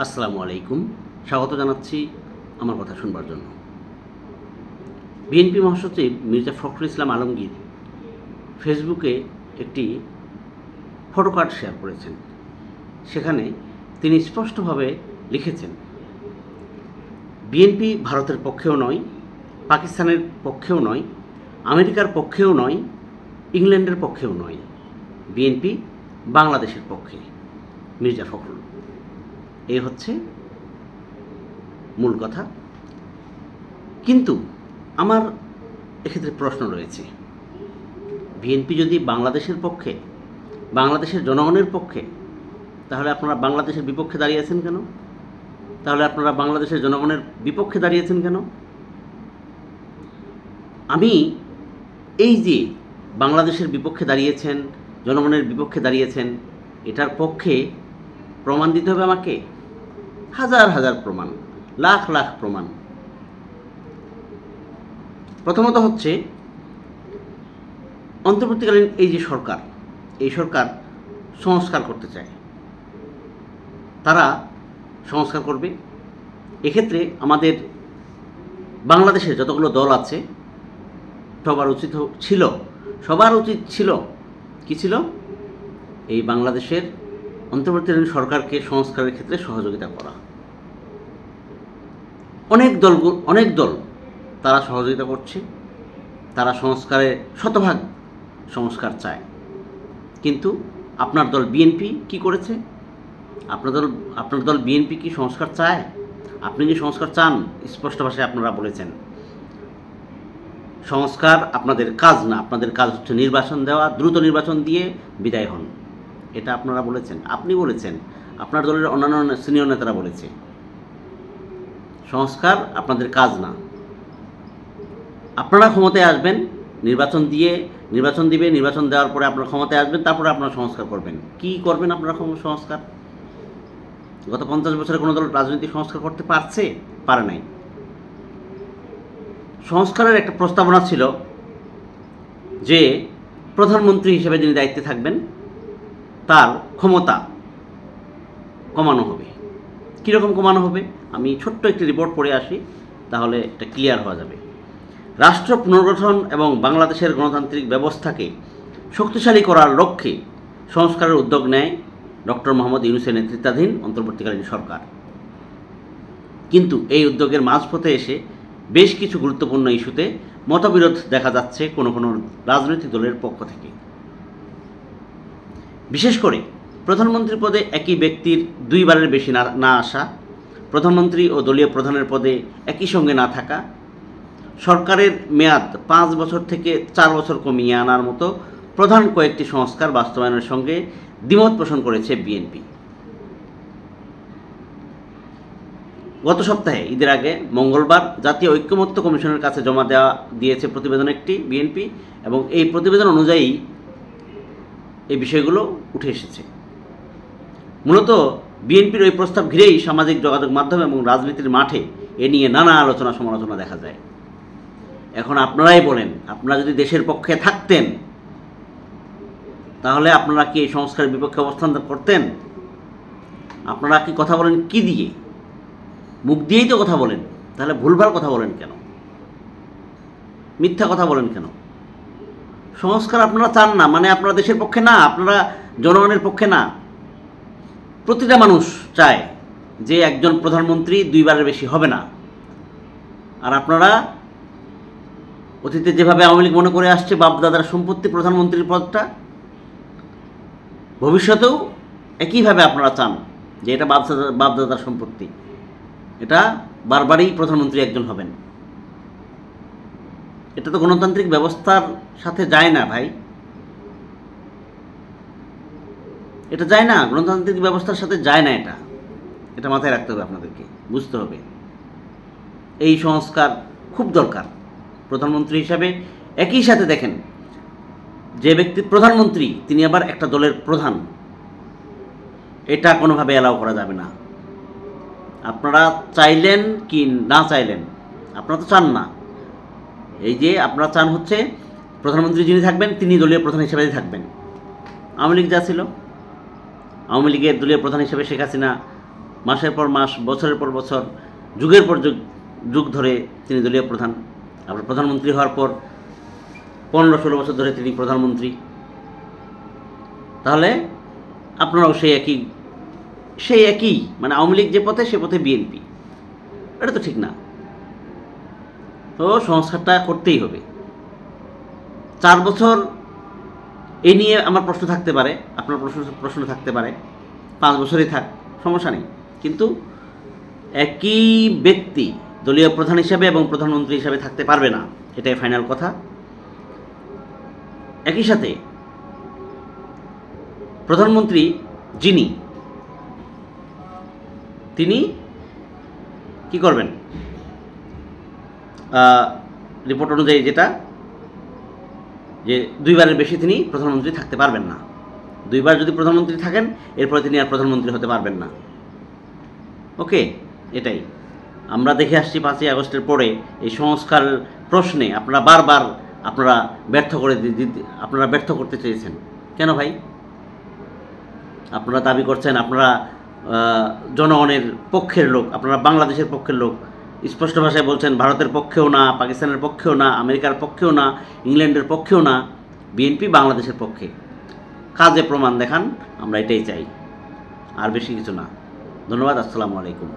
আসসালামু আলাইকুম। স্বাগত জানাচ্ছি আমার কথা শুনবার জন্য। বিএনপি মহাসচিব মির্জা ফখরুল ইসলাম আলমগীর ফেসবুকে একটি ফটোকার্ড শেয়ার করেছেন। সেখানে তিনি স্পষ্টভাবে লিখেছেন, বিএনপি ভারতের পক্ষেও নয়, পাকিস্তানের পক্ষেও নয়, আমেরিকার পক্ষেও নয়, ইংল্যান্ডের পক্ষেও নয়, বিএনপি বাংলাদেশের পক্ষে। মির্জা ফখরুল, এই হচ্ছে মূল কথা। কিন্তু আমার এক্ষেত্রে প্রশ্ন রয়েছে, বিএনপি যদি বাংলাদেশের পক্ষে, বাংলাদেশের জনগণের পক্ষে, তাহলে আপনারা বাংলাদেশের বিপক্ষে দাঁড়িয়েছেন কেন? তাহলে আপনারা বাংলাদেশের জনগণের বিপক্ষে দাঁড়িয়েছেন কেন? আমি এই যে বাংলাদেশের বিপক্ষে দাঁড়িয়েছেন, জনগণের বিপক্ষে দাঁড়িয়েছেন, এটার পক্ষে প্রমাণ দিতে হবে আমাকে। হাজার হাজার প্রমাণ, লাখ লাখ প্রমাণ। প্রথমত হচ্ছে, অন্তর্বর্তীকালীন এই যে সরকার, এই সরকার সংস্কার করতে চায়। তারা সংস্কার করবে। এক্ষেত্রে আমাদের বাংলাদেশে যতগুলো দল আছে, সবার উচিত ছিল কি ছিল? এই বাংলাদেশের অন্তর্বর্তীকালীন সরকারকে সংস্কারের ক্ষেত্রে সহযোগিতা করা। অনেক দল তারা সহযোগিতা করছে, তারা সংস্কারে শতভাগ সংস্কার চায়। কিন্তু আপনার দল বিএনপি কি করেছে? আপনার দল বিএনপি কি সংস্কার চায়? আপনি কি সংস্কার চান? স্পষ্ট ভাষায় আপনারা বলেছেন, সংস্কার আপনাদের কাজ না, আপনাদের কাজ হচ্ছে নির্বাচন দেওয়া, দ্রুত নির্বাচন দিয়ে বিদায় হন। এটা আপনারা বলেছেন, আপনি বলেছেন, আপনার দলের অন্যান্য সিনিয়র নেতারা বলেছে, সংস্কার আপনাদের কাজ না। আপনারা ক্ষমতায় আসবেন, নির্বাচন দেওয়ার পরে আপনারা ক্ষমতায় আসবেন, তারপরে আপনারা সংস্কার করবেন। কি করবেন আপনারা সংস্কার? গত 50 বছরে কোনো দল রাজনৈতিক সংস্কার করতে পারে নাই। সংস্কারের একটা প্রস্তাবনা ছিল যে প্রধানমন্ত্রী হিসেবে যিনি দায়িত্বে থাকবেন তার ক্ষমতা কমানো হবে। কীরকম কমানো হবে? আমি ছোট্ট একটি রিপোর্ট পড়ে আসি, তাহলে এটা ক্লিয়ার হওয়া যাবে। রাষ্ট্র পুনর্গঠন এবং বাংলাদেশের গণতান্ত্রিক ব্যবস্থাকে শক্তিশালী করার লক্ষ্যে সংস্কারের উদ্যোগ নেয় ডক্টর মোহাম্মদ ইউনূসের নেতৃত্বাধীন অন্তর্বর্তীকালীন সরকার। কিন্তু এই উদ্যোগের মাঝপথে এসে বেশ কিছু গুরুত্বপূর্ণ ইস্যুতে মতবিরোধ দেখা যাচ্ছে কোনো কোনো রাজনৈতিক দলের পক্ষ থেকে। বিশেষ করে প্রধানমন্ত্রী পদে একই ব্যক্তির দুইবারের বেশি না আসা, প্রধানমন্ত্রী ও দলীয় প্রধানের পদে একই সঙ্গে না থাকা, সরকারের মেয়াদ 5 বছর থেকে 4 বছর কমিয়ে আনার মতো প্রধান কয়েকটি সংস্কার বাস্তবায়নের সঙ্গে দ্বিমত পোষণ করেছে বিএনপি। গত সপ্তাহে ঈদের আগে মঙ্গলবার জাতীয় ঐক্যমত্য কমিশনের কাছে জমা দিয়েছে প্রতিবেদন একটি বিএনপি, এবং এই প্রতিবেদন অনুযায়ী এই বিষয়গুলো উঠে এসেছে। মূলত বিএনপির ওই প্রস্তাব ঘিরেই সামাজিক যোগাযোগ মাধ্যম এবং রাজনীতির মাঠে এ নিয়ে নানা আলোচনা সমালোচনা দেখা যায়। এখন আপনারাই বলেন, আপনারা যদি দেশের পক্ষে থাকতেন তাহলে আপনারা কি এই সংস্কারের বিপক্ষে অবস্থান করতেন? আপনারা কি কথা বলেন কি দিয়ে? মুখ দিয়েই তো কথা বলেন, তাহলে ভুলভাল কথা বলেন কেন? মিথ্যা কথা বলেন কেন? সংস্কার আপনারা চান না মানে আপনারা দেশের পক্ষে না, আপনারা জনগণের পক্ষে না। প্রতিটা মানুষ চায় যে একজন প্রধানমন্ত্রী 2 বারের বেশি হবে না। আর আপনারা অতীতে যেভাবে আওয়ামী লীগ মনে করে আসছে বাপদাদার সম্পত্তি প্রধানমন্ত্রীর পদটা, ভবিষ্যতেও একইভাবে আপনারা চান যে এটা বাপদাদার সম্পত্তি, এটা বারবারই প্রধানমন্ত্রী একজন হবেন। এটা তো গণতান্ত্রিক ব্যবস্থার সাথে যায় না ভাই, এটা যায় না, গণতান্ত্রিক ব্যবস্থার সাথে যায় না। এটা মাথায় রাখতে হবে, আপনাদেরকে বুঝতে হবে। এই সংস্কার খুব দরকার প্রধানমন্ত্রী হিসাবে। একই সাথে দেখেন, যে ব্যক্তি প্রধানমন্ত্রী তিনি আবার একটা দলের প্রধান, এটা কোনোভাবে অ্যালাউ করা যাবে না। আপনারা চাইলেন কি না চাইলেন, আপনারা তো চান না। এই যে আপনারা চান হচ্ছে প্রধানমন্ত্রী যিনি থাকবেন তিনি দলীয় প্রধান হিসেবে থাকবেন। আওয়ামী লীগ যা ছিল, আওয়ামী লীগের দলীয় প্রধান হিসেবে শেখ হাসিনা মাসের পর মাস, বছরের পর বছর, যুগের পর যুগ ধরে তিনি দলীয় প্রধান। আপনার প্রধানমন্ত্রী হওয়ার পর 15-16 বছর ধরে তিনি প্রধানমন্ত্রী। তাহলে আপনারাও সেই একই মানে আওয়ামী লীগ যে পথে সে পথে বিএনপি, এটা তো ঠিক না। তো সংস্কারটা করতেই হবে। 4 বছর এ নিয়ে আমার প্রশ্ন থাকতে পারে, আপনার প্রশ্ন থাকতে পারে, 5 বছরই থাক, সমস্যা নেই। কিন্তু একই ব্যক্তি দলীয় প্রধান হিসাবে এবং প্রধানমন্ত্রী হিসাবে থাকতে পারবে না, এটাই ফাইনাল কথা। একই সাথে প্রধানমন্ত্রী যিনি, তিনি কি করবেন, রিপোর্ট অনুযায়ী যেটা, যে 2 বারের বেশি তিনি প্রধানমন্ত্রী থাকতে পারবেন না। 2 বার যদি প্রধানমন্ত্রী থাকেন, এরপরে তিনি আর প্রধানমন্ত্রী হতে পারবেন না। ওকে, এটাই আমরা দেখে আসছি 5ই আগস্টের পরে এই সংস্কার প্রশ্নে আপনারা বারবার ব্যর্থ করতে চেয়েছেন। কেন ভাই? আপনারা দাবি করছেন আপনারা জনগণের পক্ষের লোক, আপনারা বাংলাদেশের পক্ষের লোক। স্পষ্ট ভাষায় বলছেন ভারতের পক্ষেও না, পাকিস্তানের পক্ষেও না, আমেরিকার পক্ষেও না, ইংল্যান্ডের পক্ষেও না, বিএনপি বাংলাদেশের পক্ষে। কাজে প্রমাণ দেখান, আমরা এটাই চাই, আর বেশি কিছু না। ধন্যবাদ। আসসালামু আলাইকুম।